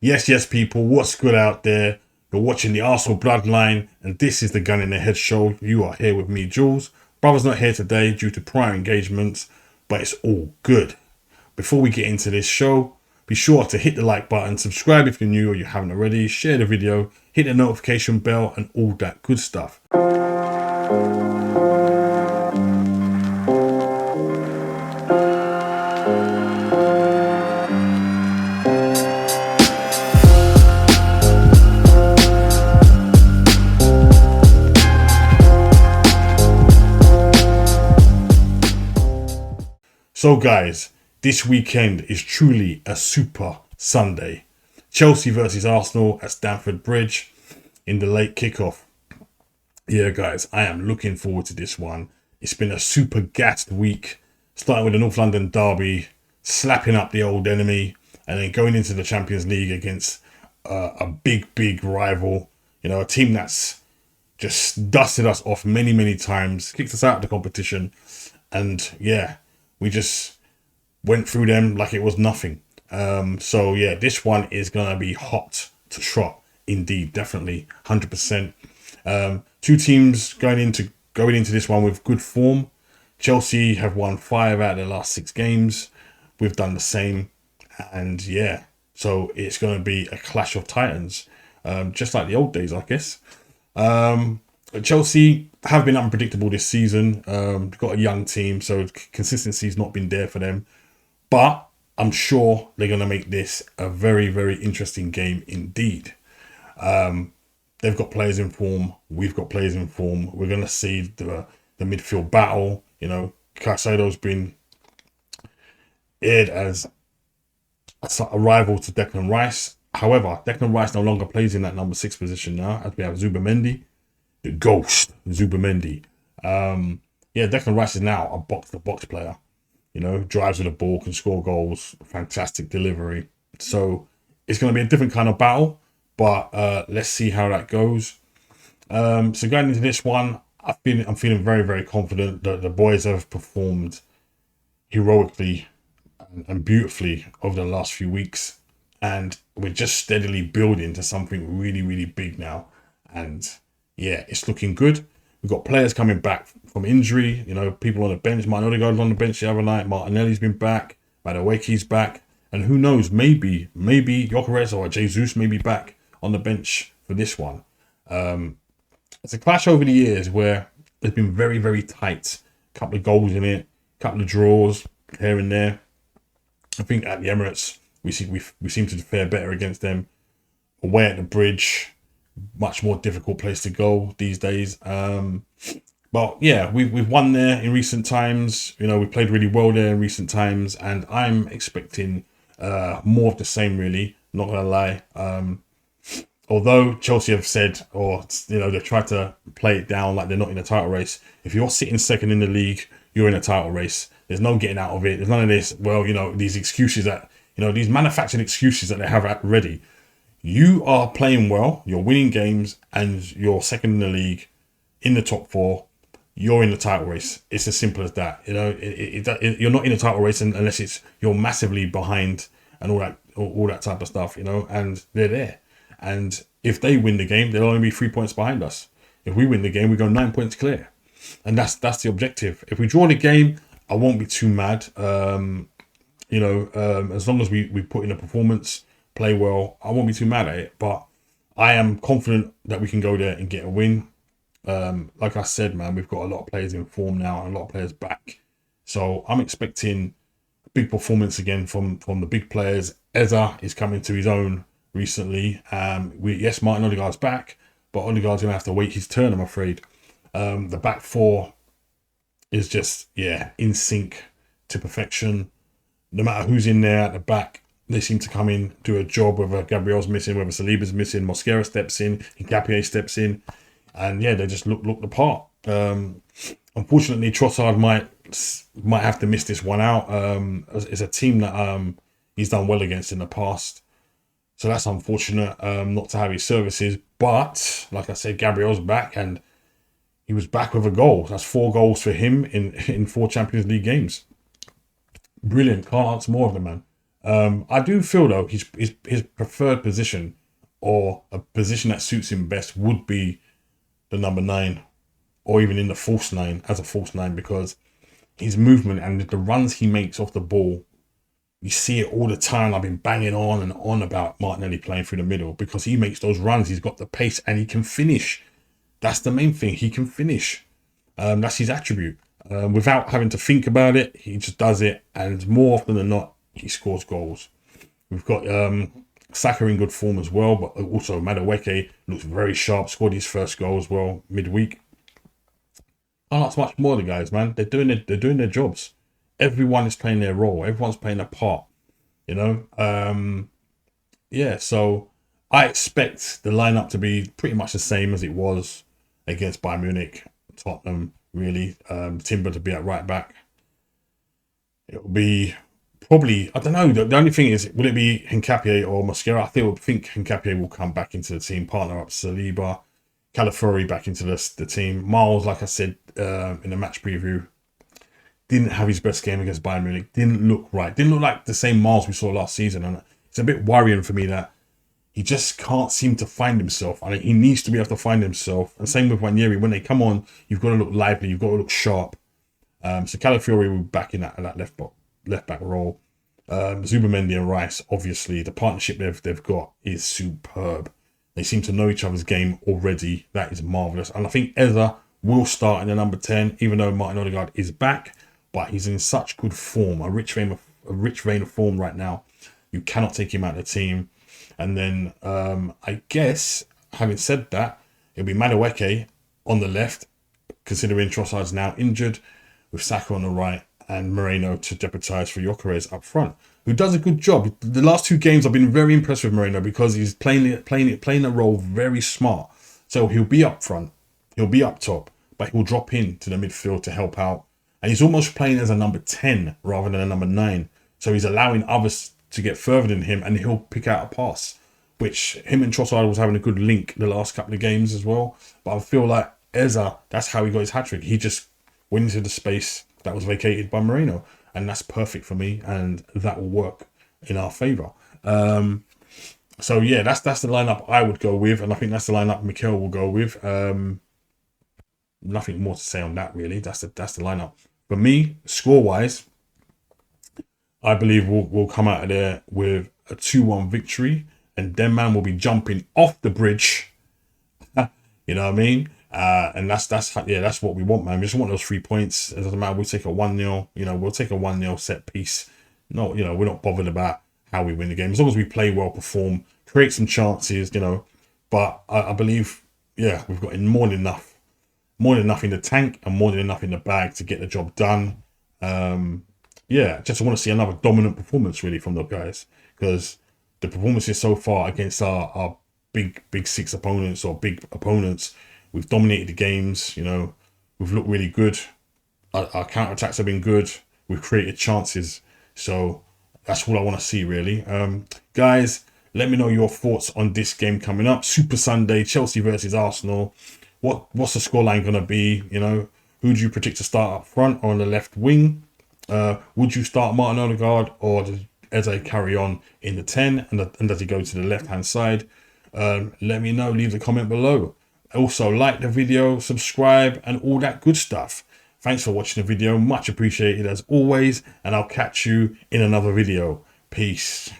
Yes, people, what's good out there? You're watching the Arsenal Bloodline, and this is the Gun in the Head show. You are here with me, Jules. Brother's not here today due to prior engagements, but it's all good. Before we get into this show, be sure to hit the like button, subscribe if you're new or you haven't already, share the video, hit the notification bell, and all that good stuff. So guys, this weekend is truly a super Sunday. Chelsea versus Arsenal at Stamford Bridge in the late kickoff. Yeah guys, I am looking forward to this one. It's been a super gassed week, starting with the North London derby, slapping up the old enemy, and then going into the Champions League against a big rival. You know, a team that's just dusted us off many times, kicked us out of the competition, and yeah, we just went through them like it was nothing. So yeah, this one is gonna be hot to trot, indeed, definitely, 100%. Two teams going into this one with good form. Chelsea have won 5 out of the last 6 games. We've done the same, and yeah, so it's gonna be a clash of titans, just like the old days, I guess. Chelsea have been unpredictable this season. Got a young team, so consistency's not been there for them. But I'm sure they're going to make this a very interesting game indeed. They've got players in form. We've got players in form. We're going to see the midfield battle. You know, Caicedo's been aired as a rival to Declan Rice. However, Declan Rice no longer plays in that number 6 position now, as we have Zubamendi. The ghost, Zubamendi. Yeah, Declan Rice is now a box-to-box player. You know, drives with the ball, can score goals, fantastic delivery. So it's going to be a different kind of battle, but let's see how that goes. So going into this one, I'm feeling very confident that the boys have performed heroically and beautifully over the last few weeks, and we're just steadily building to something really big now. And yeah, it's looking good. We've got players coming back from injury. You know, people on the bench. Ødegaard was on the bench the other night. Martinelli's been back. Madueke's back. And who knows, maybe Gyökeres or Jesus may be back on the bench for this one. It's a clash over the years where it's been very tight. A couple of goals in it, a couple of draws here and there. I think at the Emirates, we seem to fare better against them. Away at the Bridge, much more difficult place to go these days. But yeah, we've won there in recent times. You know, we played really well there in recent times, and I'm expecting more of the same, really, not gonna lie. Although Chelsea have said, or you know, they've tried to play it down like they're not in a title race. If you're sitting second in the league, you're in a title race. There's no getting out of it. There's none of this, well, you know, these excuses that, you know, these manufactured excuses that they have ready. You are playing well, you're winning games, and you're second in the league, in the top 4. You're in the title race. It's as simple as that. You know, you're not in a title race unless you're massively behind and all that type of stuff. You know, and they're there. And if they win the game, they'll only be 3 points behind us. If we win the game, we go 9 points clear, and that's the objective. If we draw the game, I won't be too mad. You know, as long as we put in a performance, play well, I won't be too mad at it. But I am confident that we can go there and get a win. Like I said, man, we've got a lot of players in form now and a lot of players back. So I'm expecting a big performance again from the big players. Eza is coming to his own recently. Yes, Martin Ødegaard's back, but Ødegaard's going to have to wait his turn, I'm afraid. The back 4 is just, yeah, in sync to perfection. No matter who's in there at the back, they seem to come in, do a job, whether Gabriel's missing, whether Saliba's missing, Mosquera steps in, Ngapié steps in, and yeah, they just look the part. Unfortunately, Trossard might have to miss this one out. It's a team that he's done well against in the past, so that's unfortunate not to have his services. But like I said, Gabriel's back, and he was back with a goal. That's 4 goals for him in 4 Champions League games. Brilliant. Can't ask more of the man. I do feel though his preferred position, or a position that suits him best, would be the number 9, or even in the false 9, as a false 9, because his movement and the runs he makes off the ball, you see it all the time. I've been banging on and on about Martinelli playing through the middle, because he makes those runs. He's got the pace and he can finish. That's the main thing. He can finish. That's his attribute. Without having to think about it, he just does it. And more often than not, he scores goals. We've got Saka in good form as well, but also Madueke looks very sharp. Scored his first goal as well midweek. Can't ask much more of the guys, man. They're doing their jobs. Everyone is playing their role. Everyone's playing a part. You know. Yeah. So I expect the lineup to be pretty much the same as it was against Bayern Munich, Tottenham. Really, Timber to be at right back. It'll be probably, I don't know. The only thing is, will it be Hincapié or Mosquera? I think Hincapié will come back into the team, partner up Saliba, Calafiori back into the team. Miles, like I said in the match preview, didn't have his best game against Bayern Munich. Didn't look right. Didn't look like the same Miles we saw last season. And it's a bit worrying for me that he just can't seem to find himself. I mean, he needs to be able to find himself. And same with Wanyeri. When they come on, you've got to look lively. You've got to look sharp. So Calafiori will be back in that left back role. Zubimendi and Rice, obviously, the partnership they've got is superb. They seem to know each other's game already. That is marvellous. And I think Eza will start in the number 10, even though Martin Ødegaard is back. But he's in such good form, a rich vein of form right now. You cannot take him out of the team. And then I guess, having said that, it'll be Madueke on the left, considering Trossard's now injured, with Saka on the right and Moreno to jeopardise for Gyökeres up front, who does a good job. The last 2 games I've been very impressed with Moreno, because he's playing the role very smart. So he'll be up front, he'll be up top, but he'll drop in to the midfield to help out. And he's almost playing as a number 10 rather than a number 9. So he's allowing others to get further than him, and he'll pick out a pass, which him and Trossard was having a good link the last couple of games as well. But I feel like Eza, that's how he got his hat-trick. He just went into the space that was vacated by Moreno, and that's perfect for me, and that will work in our favour. So yeah, that's the lineup I would go with, and I think that's the lineup Mikel will go with. Nothing more to say on that, really. That's the lineup. For me, score-wise, I believe we'll come out of there with a 2-1 victory, and Dowman will be jumping off the bridge. You know what I mean? And that's what we want, man. We just want those 3 points. It doesn't matter. We'll take a 1-0. You know, we'll take a 1-0 set piece. No, you know, we're not bothered about how we win the game, as long as we play well, perform, create some chances. You know, but I believe, yeah, we've got more than enough in the tank and more than enough in the bag to get the job done. Yeah, just want to see another dominant performance really from the guys, because the performances so far against our big 6 opponents or big opponents, we've dominated the games. You know, we've looked really good. Our counter-attacks have been good. We've created chances. So that's all I want to see, really. Guys, let me know your thoughts on this game coming up. Super Sunday, Chelsea versus Arsenal. What's the scoreline going to be? You know, who do you predict to start up front or on the left wing? Would you start Martin Ødegaard, or does Eze carry on in the 10? And does he go to the left-hand side? Let me know. Leave the comment below. Also, like the video, subscribe, and all that good stuff. Thanks for watching the video. Much appreciated as always. And I'll catch you in another video. Peace.